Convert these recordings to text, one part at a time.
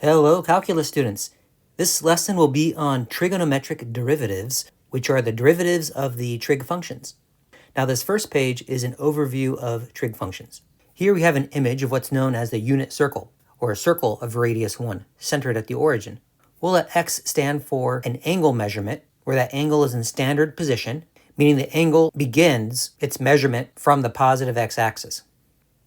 Hello, calculus students. This lesson will be on trigonometric derivatives, which are the derivatives of the trig functions. Now, this first page is an overview of trig functions. Here we have an image of what's known as the unit circle, or a circle of radius 1, centered at the origin. We'll let x stand for an angle measurement, where that angle is in standard position, meaning the angle begins its measurement from the positive x-axis.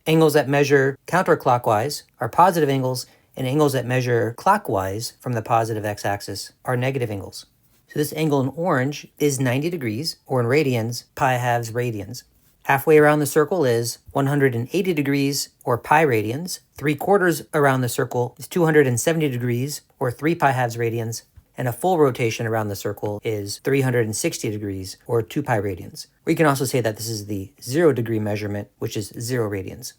Angles that measure counterclockwise are positive angles, and angles that measure clockwise from the positive x-axis are negative angles. So this angle in orange is 90 degrees, or in radians, pi halves radians. Halfway around the circle is 180 degrees, or pi radians. 3/4 around the circle is 270 degrees, or 3 pi halves radians. And a full rotation around the circle is 360 degrees, or 2 pi radians. Or you can also say that this is the 0 degree measurement, which is 0 radians.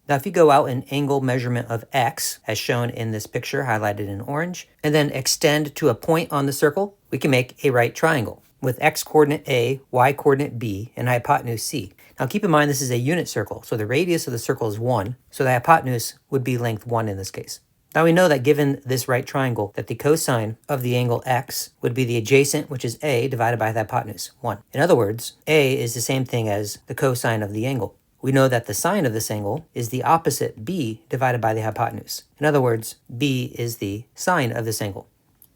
Now, if you go out an angle measurement of x, as shown in this picture highlighted in orange, and then extend to a point on the circle, we can make a right triangle with x coordinate A, y coordinate B, and hypotenuse C. Now, keep in mind this is a unit circle, so the radius of the circle is 1, so the hypotenuse would be length 1 in this case. Now, we know that given this right triangle, that the cosine of the angle x would be the adjacent, which is A, divided by the hypotenuse, 1. In other words, A is the same thing as the cosine of the angle. We know that the sine of this angle is the opposite b divided by the hypotenuse. In other words, b is the sine of this angle.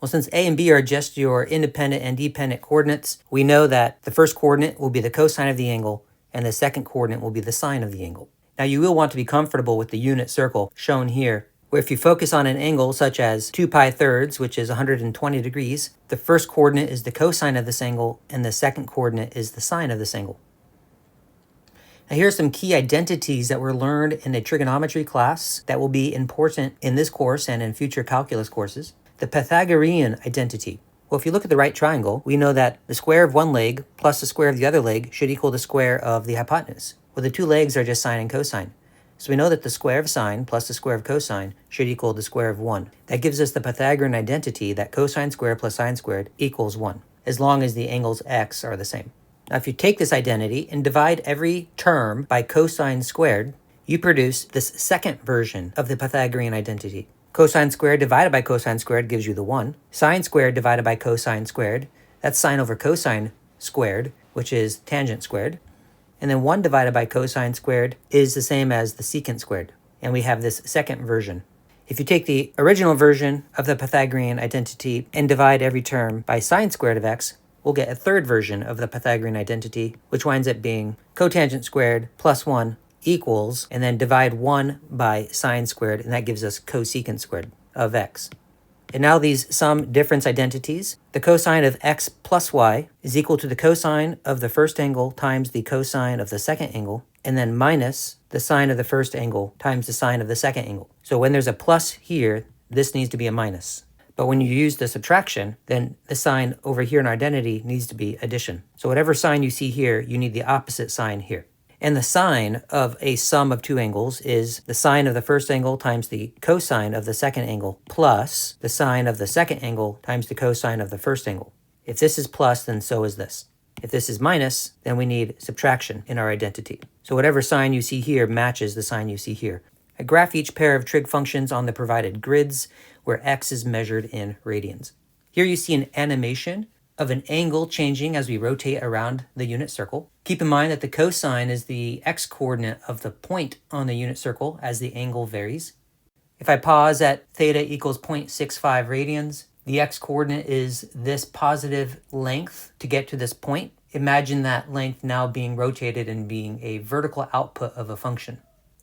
Well, since a and b are just your independent and dependent coordinates, we know that the first coordinate will be the cosine of the angle, and the second coordinate will be the sine of the angle. Now, you will want to be comfortable with the unit circle shown here, where if you focus on an angle such as 2 pi thirds, which is 120 degrees, the first coordinate is the cosine of this angle, and the second coordinate is the sine of this angle. Now, here are some key identities that were learned in a trigonometry class that will be important in this course and in future calculus courses. The Pythagorean identity. Well, if you look at the right triangle, we know that the square of one leg plus the square of the other leg should equal the square of the hypotenuse. Well, the two legs are just sine and cosine. So we know that the square of sine plus the square of cosine should equal the square of 1. That gives us the Pythagorean identity that cosine squared plus sine squared equals 1, as long as the angles x are the same. Now, if you take this identity and divide every term by cosine squared, you produce this second version of the Pythagorean identity. Cosine squared divided by cosine squared gives you the 1. Sine squared divided by cosine squared, that's sine over cosine squared, which is tangent squared. And then 1 divided by cosine squared is the same as the secant squared. And we have this second version. If you take the original version of the Pythagorean identity and divide every term by sine squared of x, we'll get a third version of the Pythagorean identity, which winds up being cotangent squared plus 1 equals, and then divide 1 by sine squared, and that gives us cosecant squared of x. And now these sum difference identities, the cosine of x plus y is equal to the cosine of the first angle times the cosine of the second angle, and then minus the sine of the first angle times the sine of the second angle. So when there's a plus here, this needs to be a minus. But when you use the subtraction, then the sign over here in our identity needs to be addition. So whatever sign you see here, you need the opposite sign here. And the sine of a sum of two angles is the sine of the first angle times the cosine of the second angle plus the sine of the second angle times the cosine of the first angle. If this is plus, then so is this. If this is minus, then we need subtraction in our identity. So whatever sign you see here matches the sign you see here. I graph each pair of trig functions on the provided grids, where x is measured in radians. Here you see an animation of an angle changing as we rotate around the unit circle. Keep in mind that the cosine is the x-coordinate of the point on the unit circle as the angle varies. If I pause at theta equals 0.65 radians, the x-coordinate is this positive length to get to this point. Imagine that length now being rotated and being a vertical output of a function.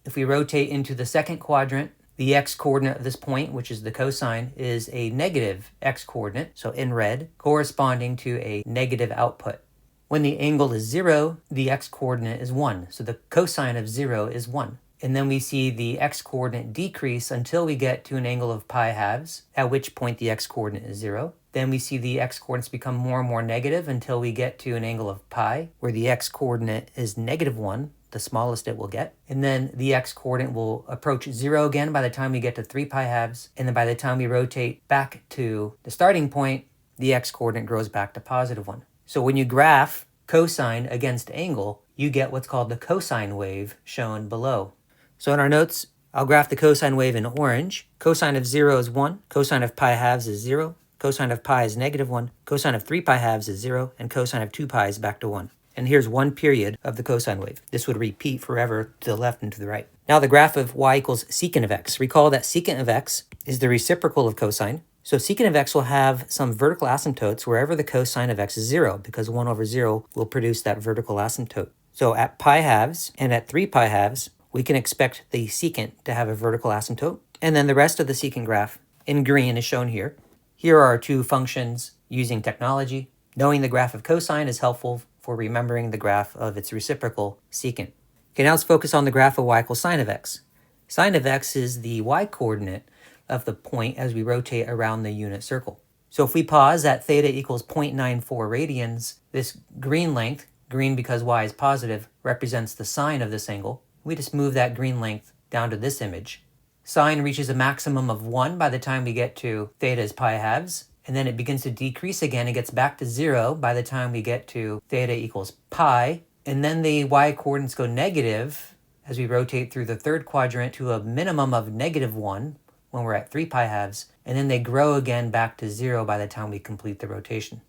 If we rotate into the second quadrant, the x-coordinate of this point, which is the cosine, is a negative x-coordinate, so in red, corresponding to a negative output. When the angle is 0, the x-coordinate is 1, so the cosine of 0 is 1. And then we see the x-coordinate decrease until we get to an angle of pi halves, at which point the x-coordinate is 0. Then we see the x-coordinates become more and more negative until we get to an angle of pi, where the x-coordinate is negative 1, the smallest it will get. And then the x-coordinate will approach 0 again by the time we get to 3 pi halves. And then by the time we rotate back to the starting point, the x-coordinate grows back to positive 1. So when you graph cosine against angle, you get what's called the cosine wave shown below. So in our notes, I'll graph the cosine wave in orange. Cosine of 0 is 1, cosine of pi halves is 0, cosine of pi is -1, cosine of 3 pi halves is 0, and cosine of 2 pi is back to 1. And here's one period of the cosine wave. This would repeat forever to the left and to the right. Now the graph of y equals secant of x. Recall that secant of x is the reciprocal of cosine. So secant of x will have some vertical asymptotes wherever the cosine of x is 0, because 1 over 0 will produce that vertical asymptote. So at pi halves and at 3 pi halves, we can expect the secant to have a vertical asymptote. And then the rest of the secant graph in green is shown here. Here are our two functions using technology. Knowing the graph of cosine is helpful for remembering the graph of its reciprocal secant. Okay, now let's focus on the graph of y equals sine of x. Sine of x is the y-coordinate of the point as we rotate around the unit circle. So if we pause at theta equals 0.94 radians, this green length, green because y is positive, represents the sine of this angle. We just move that green length down to this image. Sine reaches a maximum of 1 by the time we get to theta is pi halves, and then it begins to decrease again. It gets back to 0 by the time we get to theta equals pi, and then the y-coordinates go negative as we rotate through the third quadrant to a minimum of -1 when we're at 3 pi halves, and then they grow again back to 0 by the time we complete the rotation.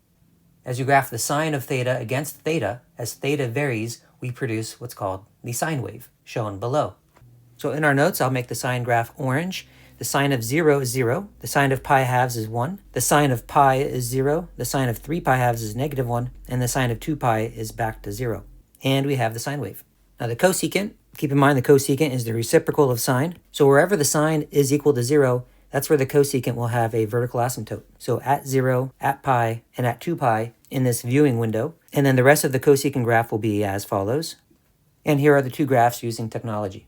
As you graph the sine of theta against theta, as theta varies, we produce what's called the sine wave, shown below. So in our notes, I'll make the sine graph orange. The sine of 0 is 0. The sine of pi halves is 1. The sine of pi is 0. The sine of 3 pi halves is -1. And the sine of 2 pi is back to 0. And we have the sine wave. Now the cosecant, keep in mind the cosecant is the reciprocal of sine. So wherever the sine is equal to 0, that's where the cosecant will have a vertical asymptote. So at 0, at pi, and at 2 pi in this viewing window. And then the rest of the cosecant graph will be as follows. And here are the two graphs using technology.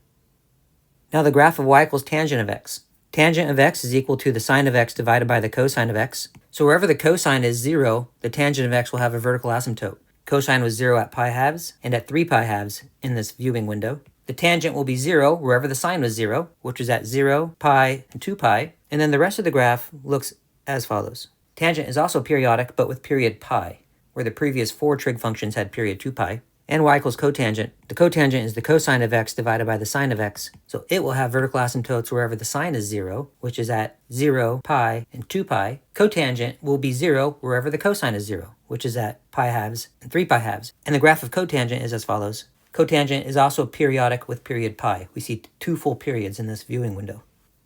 Now the graph of y equals tangent of x. Tangent of x is equal to the sine of x divided by the cosine of x. So wherever the cosine is 0, the tangent of x will have a vertical asymptote. Cosine was 0 at pi halves and at 3 pi halves in this viewing window. The tangent will be 0 wherever the sine was 0, which is at 0, pi, and 2 pi. And then the rest of the graph looks as follows. Tangent is also periodic, but with period pi, where the previous 4 trig functions had period 2 pi. And y equals cotangent. The cotangent is the cosine of x divided by the sine of x. So it will have vertical asymptotes wherever the sine is 0, which is at 0, pi, and 2 pi. Cotangent will be 0 wherever the cosine is 0, which is at pi halves and 3 pi halves. And the graph of cotangent is as follows. Cotangent is also periodic with period pi. We see 2 full periods in this viewing window.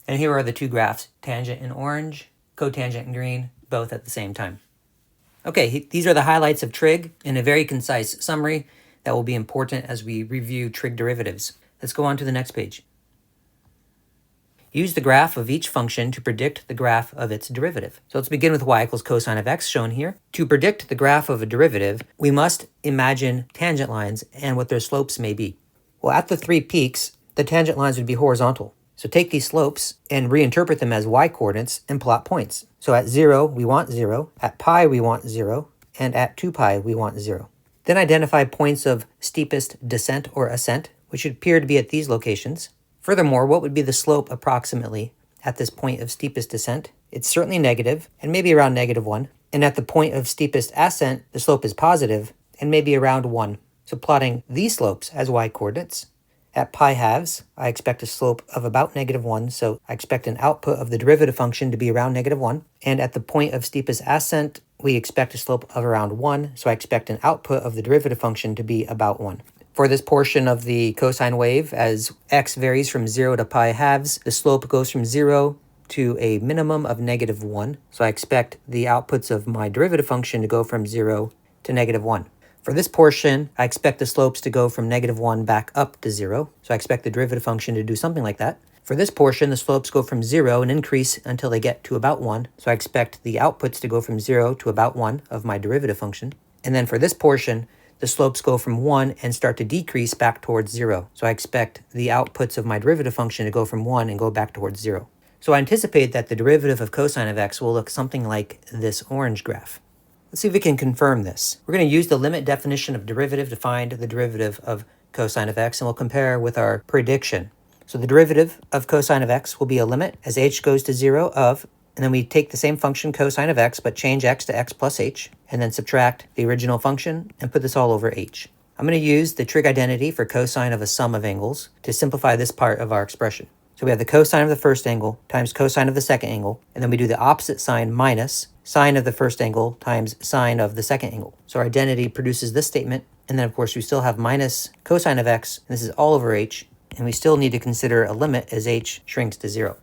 And here are the two graphs, tangent in orange, cotangent in green, both at the same time. Okay, these are the highlights of trig in a very concise summary that will be important as we review trig derivatives. Let's go on to the next page. Use the graph of each function to predict the graph of its derivative. So let's begin with y equals cosine of x, shown here. To predict the graph of a derivative, we must imagine tangent lines and what their slopes may be. Well, at the 3 peaks, the tangent lines would be horizontal. So take these slopes and reinterpret them as y-coordinates and plot points. So at 0, we want 0. At pi, we want 0. And at 2 pi, we want 0. Then identify points of steepest descent or ascent, which would appear to be at these locations. Furthermore, what would be the slope approximately at this point of steepest descent? It's certainly negative, and maybe around -1. And at the point of steepest ascent, the slope is positive, and maybe around 1. So plotting these slopes as y-coordinates. At pi halves, I expect a slope of about -1, so I expect an output of the derivative function to be around -1. And at the point of steepest ascent, we expect a slope of around 1, so I expect an output of the derivative function to be about 1. For this portion of the cosine wave, as x varies from 0 to pi halves, the slope goes from 0 to a minimum of -1, so I expect the outputs of my derivative function to go from 0 to -1. For this portion, I expect the slopes to go from -1 back up to 0, so I expect the derivative function to do something like that. For this portion, the slopes go from 0 and increase until they get to about 1, so I expect the outputs to go from 0 to about 1 of my derivative function. And then for this portion, the slopes go from 1 and start to decrease back towards 0, so I expect the outputs of my derivative function to go from 1 and go back towards 0. So I anticipate that the derivative of cosine of x will look something like this orange graph. Let's see if we can confirm this. We're going to use the limit definition of derivative to find the derivative of cosine of x, and we'll compare with our prediction. So the derivative of cosine of x will be a limit as h goes to 0 of, and then we take the same function cosine of x, but change x to x plus h, and then subtract the original function and put this all over h. I'm going to use the trig identity for cosine of a sum of angles to simplify this part of our expression. So we have the cosine of the first angle times cosine of the second angle, and then we do the opposite sign minus sine of the first angle times sine of the second angle. So our identity produces this statement, and then of course we still have minus cosine of x, and this is all over h, and we still need to consider a limit as h shrinks to 0.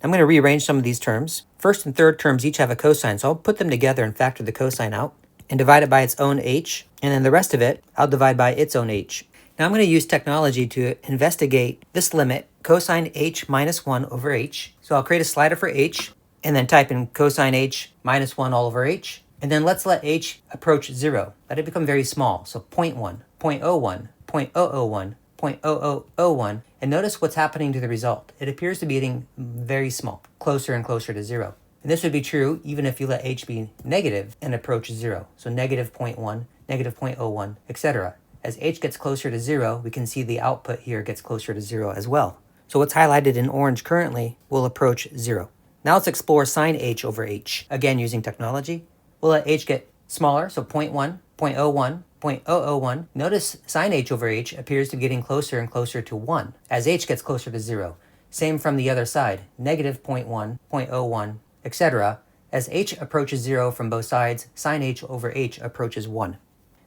I'm going to rearrange some of these terms. First and third terms each have a cosine, so I'll put them together and factor the cosine out and divide it by its own h, and then the rest of it I'll divide by its own h. Now I'm going to use technology to investigate this limit, cosine h minus 1 over h. So I'll create a slider for h, and then type in cosine h minus 1 all over h. And then let's let h approach 0. Let it become very small. So 0.1, 0.01, 0.001, 0.0001. And notice what's happening to the result. It appears to be getting very small, closer and closer to 0. And this would be true even if you let h be negative and approach 0. So negative 0.1, negative 0.01, etc. As h gets closer to 0, we can see the output here gets closer to 0 as well. So what's highlighted in orange currently will approach 0. Now let's explore sine h over h. Again, using technology. We'll let h get smaller, so 0.1, 0.01, 0.001. Notice sine h over h appears to be getting closer and closer to 1 as h gets closer to 0. Same from the other side, negative 0.1, 0.01, etc. As h approaches 0 from both sides, sine h over h approaches 1.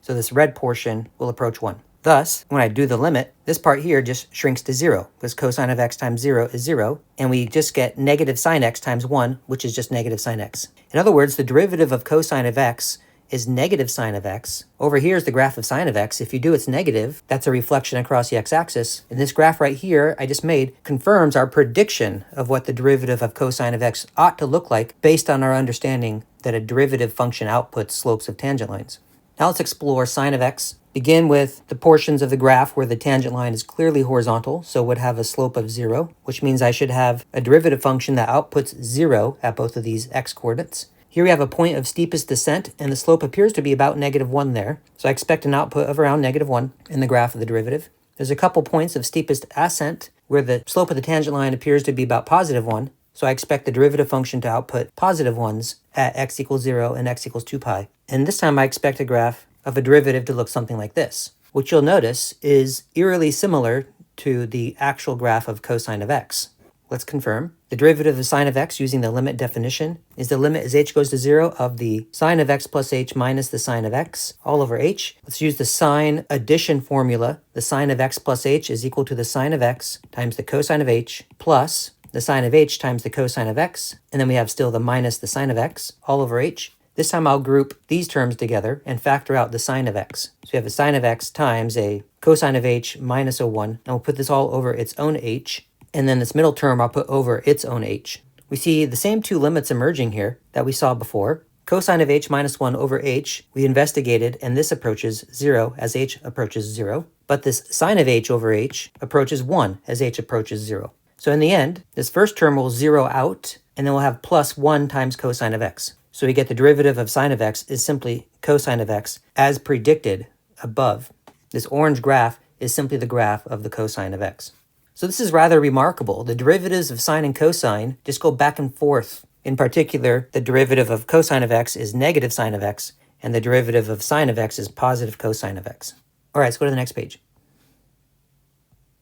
So this red portion will approach 1. Thus, when I do the limit, this part here just shrinks to 0, because cosine of x times 0 is 0, and we just get negative sine x times 1, which is just negative sine x. In other words, the derivative of cosine of x is negative sine of x. Over here is the graph of sine of x. If you do its negative, that's a reflection across the x-axis. And this graph right here I just made confirms our prediction of what the derivative of cosine of x ought to look like based on our understanding that a derivative function outputs slopes of tangent lines. Now let's explore sine of x. Begin with the portions of the graph where the tangent line is clearly horizontal, so would have a slope of 0, which means I should have a derivative function that outputs 0 at both of these x-coordinates. Here we have a point of steepest descent, and the slope appears to be about negative 1 there, so I expect an output of around negative 1 in the graph of the derivative. There's a couple points of steepest ascent where the slope of the tangent line appears to be about positive 1, so I expect the derivative function to output positive 1s at x equals 0 and x equals 2 pi. And this time I expect a graph of a derivative to look something like this, which you'll notice is eerily similar to the actual graph of cosine of x. Let's confirm. The derivative of sine of x using the limit definition is the limit as h goes to 0 of the sine of x plus h minus the sine of x all over h. Let's use the sine addition formula. The sine of x plus h is equal to the sine of x times the cosine of h plus the sine of h times the cosine of x, and then we have still the minus the sine of x all over h. This time I'll group these terms together and factor out the sine of x. So we have a sine of x times a cosine of h minus a 1, and we'll put this all over its own h, and then this middle term I'll put over its own h. We see the same two limits emerging here that we saw before. Cosine of h minus 1 over h we investigated, and this approaches 0 as h approaches 0, but this sine of h over h approaches 1 as h approaches 0. So in the end, this first term will 0 out, and then we'll have plus 1 times cosine of x. So we get the derivative of sine of x is simply cosine of x as predicted above. This orange graph is simply the graph of the cosine of x. So this is rather remarkable. The derivatives of sine and cosine just go back and forth. In particular, the derivative of cosine of x is negative sine of x, and the derivative of sine of x is positive cosine of x. All right, let's go to the next page.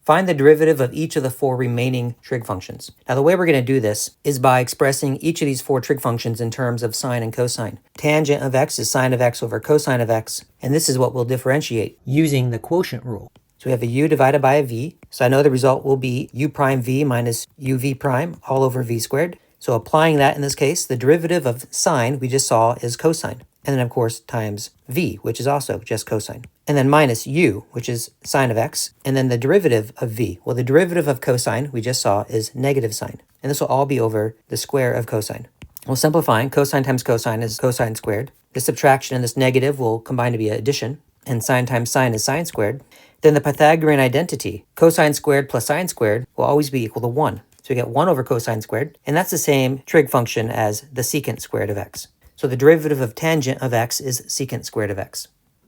Find the derivative of each of the 4 remaining trig functions. Now the way we're going to do this is by expressing each of these 4 trig functions in terms of sine and cosine. Tangent of x is sine of x over cosine of x, and this is what we'll differentiate using the quotient rule. So we have a u divided by a v, so I know the result will be u prime v minus uv prime all over v squared. So applying that in this case, the derivative of sine we just saw is cosine. And then of course times v, which is also just cosine. And then minus u, which is sine of x. And then the derivative of v. Well, the derivative of cosine we just saw is negative sine. And this will all be over the square of cosine. Well, simplifying, cosine times cosine is cosine squared. This subtraction and this negative will combine to be addition. And sine times sine is sine squared. Then the Pythagorean identity, cosine squared plus sine squared, will always be equal to 1. So we get 1 over cosine squared. And that's the same trig function as the secant squared of x. So the derivative of tangent of x is secant squared of x.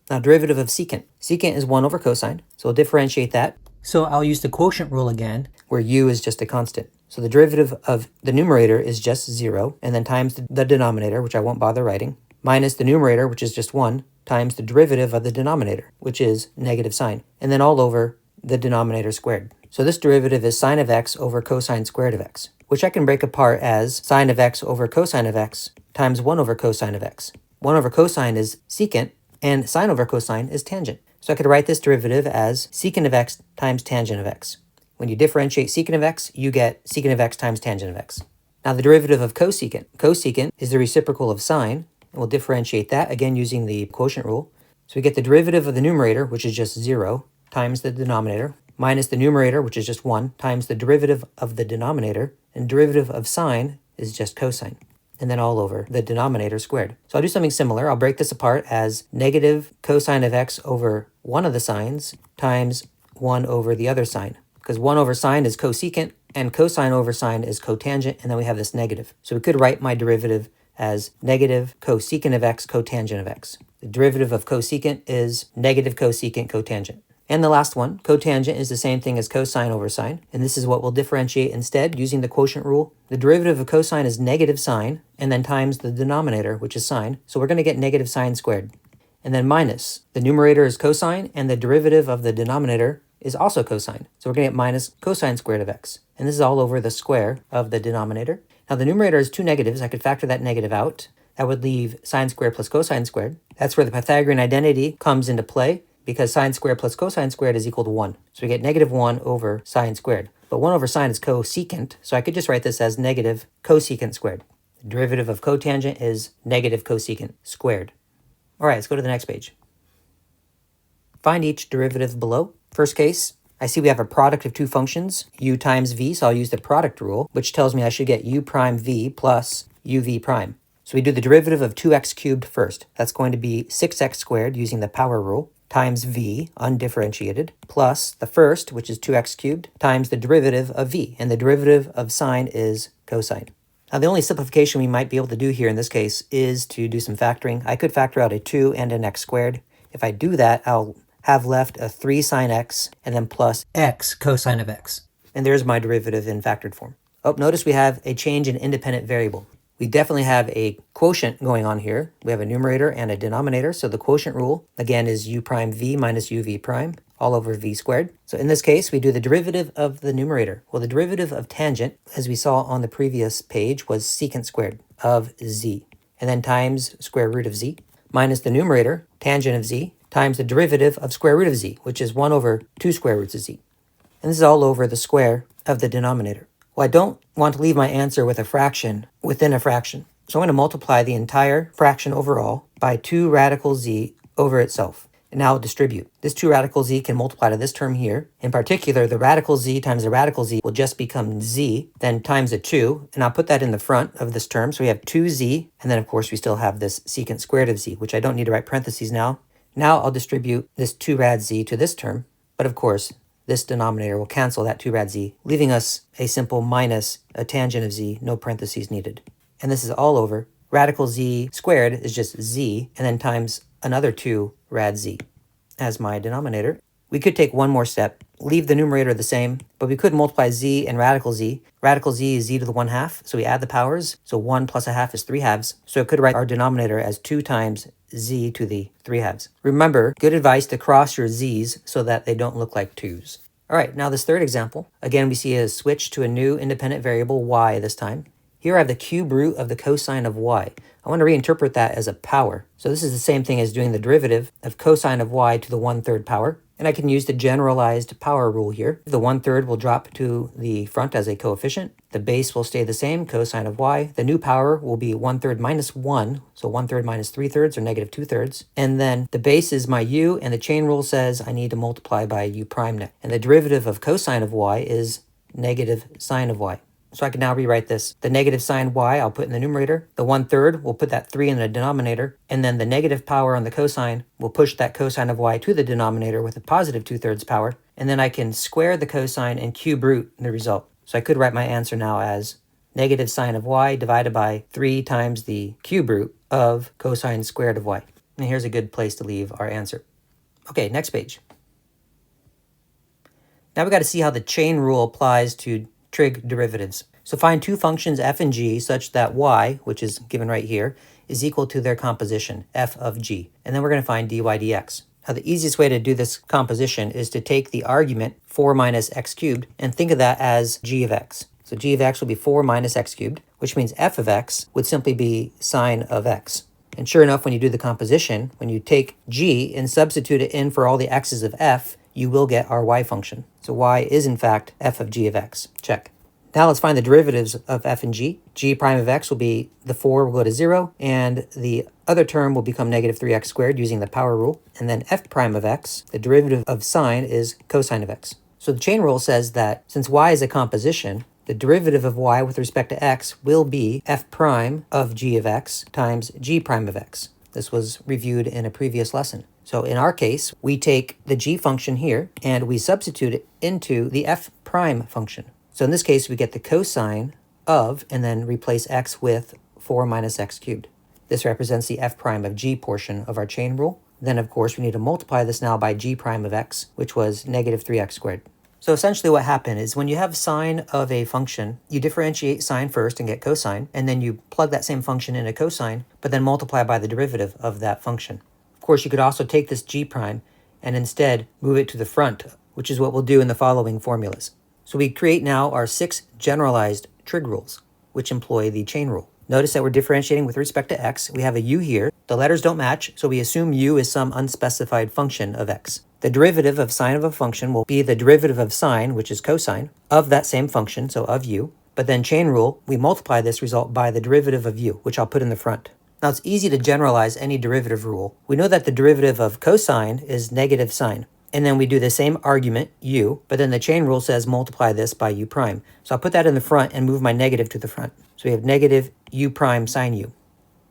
Now derivative of secant. Secant is 1 over cosine, so we'll differentiate that. So I'll use the quotient rule again, where u is just a constant. So the derivative of the numerator is just 0, and then times the denominator, which I won't bother writing, minus the numerator, which is just 1, times the derivative of the denominator, which is negative sine, and then all over the denominator squared. So this derivative is sine of x over cosine squared of x, which I can break apart as sine of x over cosine of x times 1 over cosine of x. 1 over cosine is secant, and sine over cosine is tangent. So I could write this derivative as secant of x times tangent of x. When you differentiate secant of x, you get secant of x times tangent of x. Now the derivative of cosecant. Cosecant is the reciprocal of sine, and we'll differentiate that, again using the quotient rule. So we get the derivative of the numerator, which is just 0, times the denominator, minus the numerator, which is just 1, times the derivative of the denominator, and derivative of sine is just cosine, and then all over the denominator squared. So I'll do something similar. I'll break this apart as negative cosine of x over one of the sines times 1 over the other sine, because 1 over sine is cosecant, and cosine over sine is cotangent, and then we have this negative. So we could write my derivative as negative cosecant of x cotangent of x. The derivative of cosecant is negative cosecant cotangent. And the last one, cotangent, is the same thing as cosine over sine, and this is what we'll differentiate instead using the quotient rule. The derivative of cosine is negative sine, and then times the denominator, which is sine, so we're going to get negative sine squared. And then minus, the numerator is cosine, and the derivative of the denominator is also cosine, so we're going to get minus cosine squared of x. And this is all over the square of the denominator. Now the numerator is two negatives. I could factor that negative out. That would leave sine squared plus cosine squared. That's where the Pythagorean identity comes into play, because sine squared plus cosine squared is equal to 1. So we get negative 1 over sine squared. But 1 over sine is cosecant, so I could just write this as negative cosecant squared. The derivative of cotangent is negative cosecant squared. All right, let's go to the next page. Find each derivative below. First case, I see we have a product of two functions, u times v, so I'll use the product rule, which tells me I should get u prime v plus uv prime. So we do the derivative of 2x cubed first. That's going to be 6x squared using the power rule, times v, undifferentiated, plus the first, which is 2x cubed, times the derivative of v, and the derivative of sine is cosine. Now the only simplification we might be able to do here in this case is to do some factoring. I could factor out a 2 and an x squared. If I do that, I'll have left a 3 sine x and then plus x cosine of x. And there's my derivative in factored form. Oh, notice we have a change in independent variable. We definitely have a quotient going on here. We have a numerator and a denominator, so the quotient rule, again, is u prime v minus uv prime, all over v squared. So in this case, we do the derivative of the numerator. Well, the derivative of tangent, as we saw on the previous page, was secant squared of z, and then times square root of z, minus the numerator, tangent of z, times the derivative of square root of z, which is 1 over 2 square roots of z. And this is all over the square of the denominator. Well, I don't want to leave my answer with a fraction within a fraction. So I'm going to multiply the entire fraction overall by 2 radical z over itself. And now I'll distribute. This 2 radical z can multiply to this term here. In particular, the radical z times the radical z will just become z, then times a 2. And I'll put that in the front of this term. So we have 2z, and then of course we still have this secant squared of z, which I don't need to write parentheses now. Now I'll distribute this 2 rad z to this term, but of course this denominator will cancel that 2 rad z, leaving us a simple minus a tangent of z, no parentheses needed. And this is all over. Radical z squared is just z, and then times another 2 rad z as my denominator. We could take one more step, leave the numerator the same, but we could multiply z and radical z. Radical z is z to the 1/2, so we add the powers, so 1 plus a half is 3/2. So I could write our denominator as 2 times z to the 3/2. Remember, good advice to cross your z's so that they don't look like 2's. All right, now this third example. Again, we see a switch to a new independent variable, y this time. Here I have the cube root of the cosine of y. I want to reinterpret that as a power. So this is the same thing as doing the derivative of cosine of y to the 1/3 power. And I can use the generalized power rule here. The 1/3 will drop to the front as a coefficient. The base will stay the same, cosine of y. The new power will be 1/3 minus 1, so 1/3 minus 3/3, or negative 2/3. And then the base is my u, and the chain rule says I need to multiply by u prime next. And the derivative of cosine of y is negative sine of y. So I can now rewrite this. The negative sine y I'll put in the numerator. The 1/3, we'll put that 3 in the denominator. And then the negative power on the cosine will push that cosine of y to the denominator with a positive 2/3 power. And then I can square the cosine and cube root the result. So I could write my answer now as negative sine of y divided by 3 times the cube root of cosine squared of y. And here's a good place to leave our answer. Okay, next page. Now we got to see how the chain rule applies to trig derivatives. So find two functions f and g such that y, which is given right here, is equal to their composition, f of g. And then we're going to find dy dx. Now, the easiest way to do this composition is to take the argument 4 minus x cubed and think of that as g of x. So g of x will be 4 minus x cubed, which means f of x would simply be sine of x. And sure enough, when you do the composition, when you take g and substitute it in for all the x's of f, you will get our y function. So y is in fact f of g of x. Check. Now let's find the derivatives of f and g. G prime of x will be the 4 will go to 0, and the other term will become negative 3x squared using the power rule. And then f prime of x, the derivative of sine, is cosine of x. So the chain rule says that since y is a composition, the derivative of y with respect to x will be f prime of g of x times g prime of x. This was reviewed in a previous lesson. So in our case, we take the g function here and we substitute it into the f prime function. So in this case, we get the cosine of, and then replace x with 4 minus x cubed. This represents the f prime of g portion of our chain rule. Then, of course, we need to multiply this now by g prime of x, which was negative 3x squared. So essentially what happened is when you have sine of a function, you differentiate sine first and get cosine, and then you plug that same function into cosine, but then multiply by the derivative of that function. Of course, you could also take this g prime and instead move it to the front, which is what we'll do in the following formulas. So we create now our 6 generalized trig rules, which employ the chain rule. Notice that we're differentiating with respect to x. We have a u here. The letters don't match, so we assume u is some unspecified function of x. The derivative of sine of a function will be the derivative of sine, which is cosine, of that same function, so of u. But then chain rule, we multiply this result by the derivative of u, which I'll put in the front. Now it's easy to generalize any derivative rule. We know that the derivative of cosine is negative sine. And then we do the same argument, u, but then the chain rule says multiply this by u prime. So I'll put that in the front and move my negative to the front. So we have negative u prime sine u.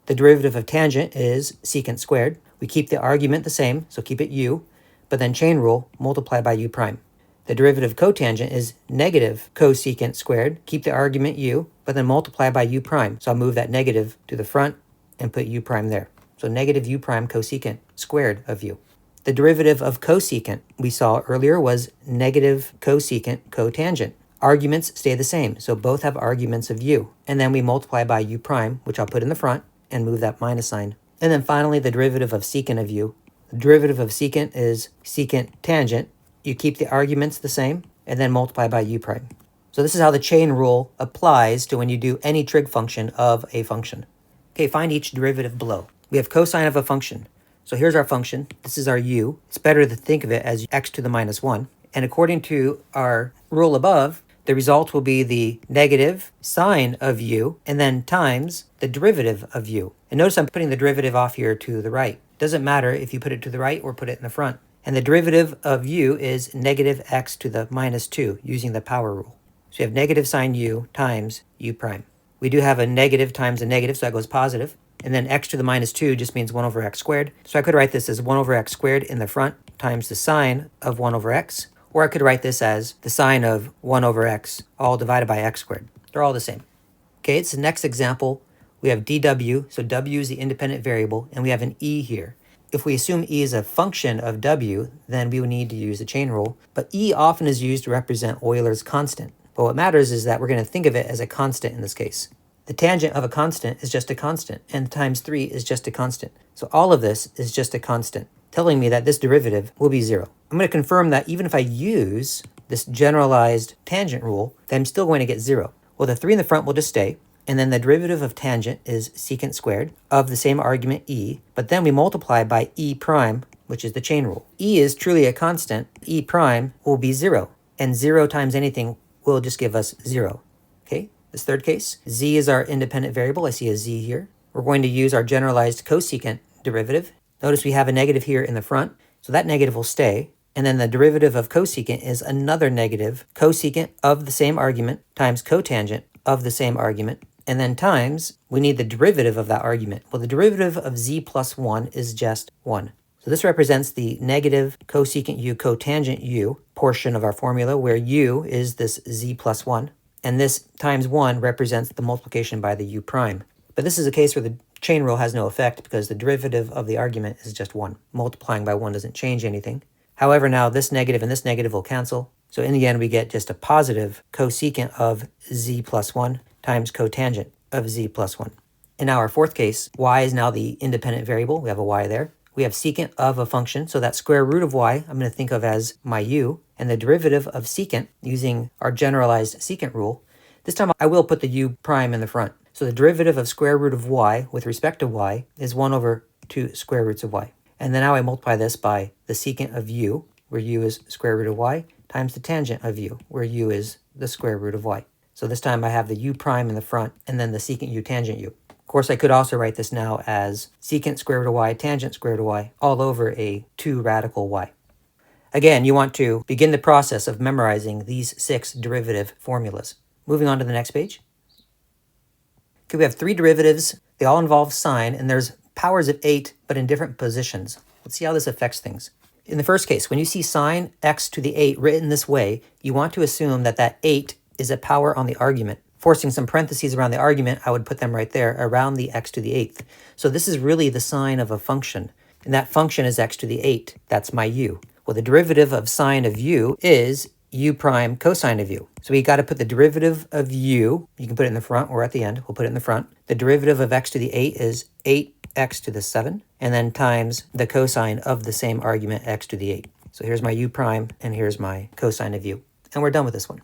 The derivative of tangent is secant squared. We keep the argument the same, so keep it u, but then chain rule, multiply by u prime. The derivative of cotangent is negative cosecant squared. Keep the argument u, but then multiply by u prime. So I'll move that negative to the front and put u prime there. So negative u prime cosecant squared of u. The derivative of cosecant we saw earlier was negative cosecant cotangent. Arguments stay the same, so both have arguments of u. And then we multiply by u prime, which I'll put in the front, and move that minus sign. And then finally, the derivative of secant of u. The derivative of secant is secant tangent. You keep the arguments the same, and then multiply by u prime. So this is how the chain rule applies to when you do any trig function of a function. Okay, find each derivative below. We have cosine of a function. So here's our function. This is our u. It's better to think of it as x to the minus 1. And according to our rule above, the result will be the negative sine of u and then times the derivative of u. And notice I'm putting the derivative off here to the right. Doesn't matter if you put it to the right or put it in the front. And the derivative of u is negative x to the minus 2 using the power rule. So you have negative sine u times u prime. We do have a negative times a negative, so that goes positive. And then x to the minus 2 just means 1 over x squared. So I could write this as 1 over x squared in the front times the sine of 1 over x. Or I could write this as the sine of 1 over x all divided by x squared. They're all the same. Okay, it's the next example. We have dw, so w is the independent variable, and we have an e here. If we assume e is a function of w, then we would need to use the chain rule. But e often is used to represent Euler's constant. But what matters is that we're going to think of it as a constant in this case. The tangent of a constant is just a constant, and times 3 is just a constant. So all of this is just a constant, telling me that this derivative will be 0. I'm going to confirm that even if I use this generalized tangent rule, then I'm still going to get 0. Well, the 3 in the front will just stay, and then the derivative of tangent is secant squared of the same argument e, but then we multiply by e prime, which is the chain rule. E is truly a constant. E prime will be 0, and 0 times anything will just give us 0. Okay? This third case, z is our independent variable. I see a z here. We're going to use our generalized cosecant derivative. Notice we have a negative here in the front, so that negative will stay. And then the derivative of cosecant is another negative cosecant of the same argument times cotangent of the same argument. And then times, we need the derivative of that argument. Well, the derivative of z plus 1 is just 1. So this represents the negative cosecant u cotangent u portion of our formula, where u is this z plus 1. And this times 1 represents the multiplication by the u prime. But this is a case where the chain rule has no effect because the derivative of the argument is just 1. Multiplying by 1 doesn't change anything. However, now this negative and this negative will cancel. So in the end, we get just a positive cosecant of z plus 1 times cotangent of z plus 1. In our fourth case, y is now the independent variable. We have a y there. we have secant of a function, so that square root of y I'm going to think of as my u, and the derivative of secant using our generalized secant rule. This time I will put the u prime in the front. So the derivative of square root of y with respect to y is 1 over 2 square roots of y. And then now I multiply this by the secant of u, where u is square root of y, times the tangent of u, where u is the square root of y. So this time I have the u prime in the front, and then the secant u tangent u. Of course, I could also write this now as secant square root of y, tangent square root of y, all over a 2 radical y. Again, you want to begin the process of memorizing these 6 derivative formulas. Moving on to the next page. Okay, we have 3 derivatives. They all involve sine, and there's powers of 8, but in different positions. Let's see how this affects things. In the first case, when you see sine x to the 8 written this way, you want to assume that that 8 is a power on the argument. Forcing some parentheses around the argument, I would put them right there around the x to the 8th. So this is really the sine of a function, and that function is x to the 8. That's my u. Well, the derivative of sine of u is u prime cosine of u. So we got to put the derivative of u, you can put it in the front or at the end, we'll put it in the front. The derivative of x to the 8 is 8x to the 7, and then times the cosine of the same argument, x to the 8. So here's my u prime, and here's my cosine of u. And we're done with this one.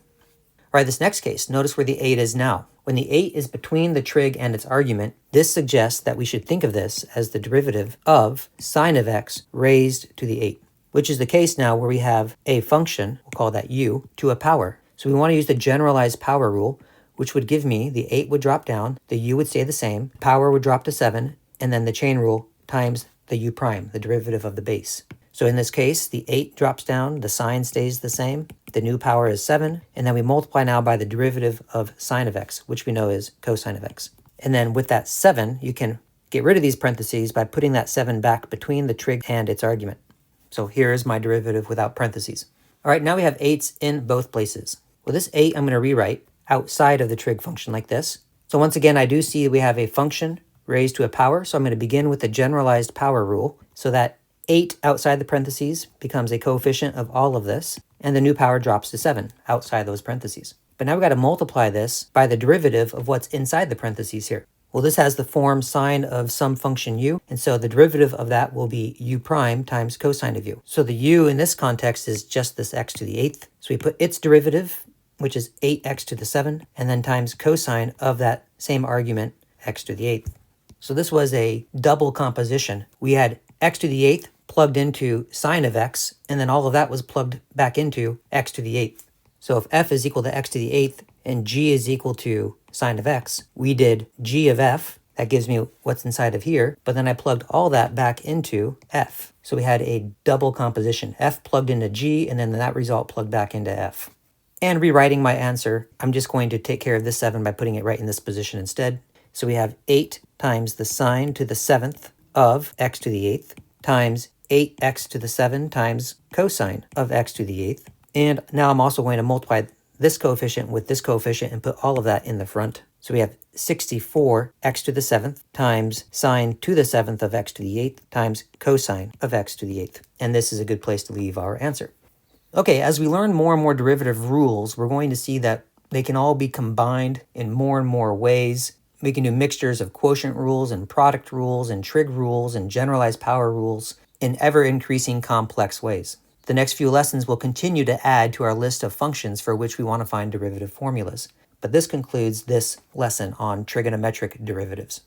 All right, this next case, notice where the 8 is now. When the 8 is between the trig and its argument, this suggests that we should think of this as the derivative of sine of x raised to the 8, which is the case now where we have a function, we'll call that u, to a power. So we want to use the generalized power rule, which would give me the 8 would drop down, the u would stay the same, power would drop to 7, and then the chain rule times the u prime, the derivative of the base. So in this case, the 8 drops down, the sine stays the same, the new power is 7, and then we multiply now by the derivative of sine of x, which we know is cosine of x. And then with that 7, you can get rid of these parentheses by putting that 7 back between the trig and its argument. So here is my derivative without parentheses. All right, now we have 8's in both places. Well, this 8 I'm going to rewrite outside of the trig function like this. So once again, I do see we have a function raised to a power, so I'm going to begin with the generalized power rule, so that 8 outside the parentheses becomes a coefficient of all of this, and the new power drops to 7 outside those parentheses. But now we've got to multiply this by the derivative of what's inside the parentheses here. Well, this has the form sine of some function u, and so the derivative of that will be u prime times cosine of u. So the u in this context is just this x to the 8th. So we put its derivative, which is 8x to the 7, and then times cosine of that same argument, x to the 8th. So this was a double composition. We had x to the 8th plugged into sine of x, and then all of that was plugged back into x to the 8th. So if f is equal to x to the 8th and g is equal to sine of x, we did g of f, that gives me what's inside of here, but then I plugged all that back into f. So we had a double composition, f plugged into g, and then that result plugged back into f. And rewriting my answer, I'm just going to take care of this 7 by putting it right in this position instead. So we have 8 times the sine to the 7th of x to the 8th times 8x to the 7 times cosine of x to the 8th. And now I'm also going to multiply this coefficient with this coefficient and put all of that in the front. So we have 64x to the 7th times sine to the 7th of x to the 8th times cosine of x to the 8th. And this is a good place to leave our answer. Okay, as we learn more and more derivative rules, we're going to see that they can all be combined in more and more ways. We can do mixtures of quotient rules and product rules and trig rules and generalized power rules in ever-increasing complex ways. The next few lessons will continue to add to our list of functions for which we want to find derivative formulas. But this concludes this lesson on trigonometric derivatives.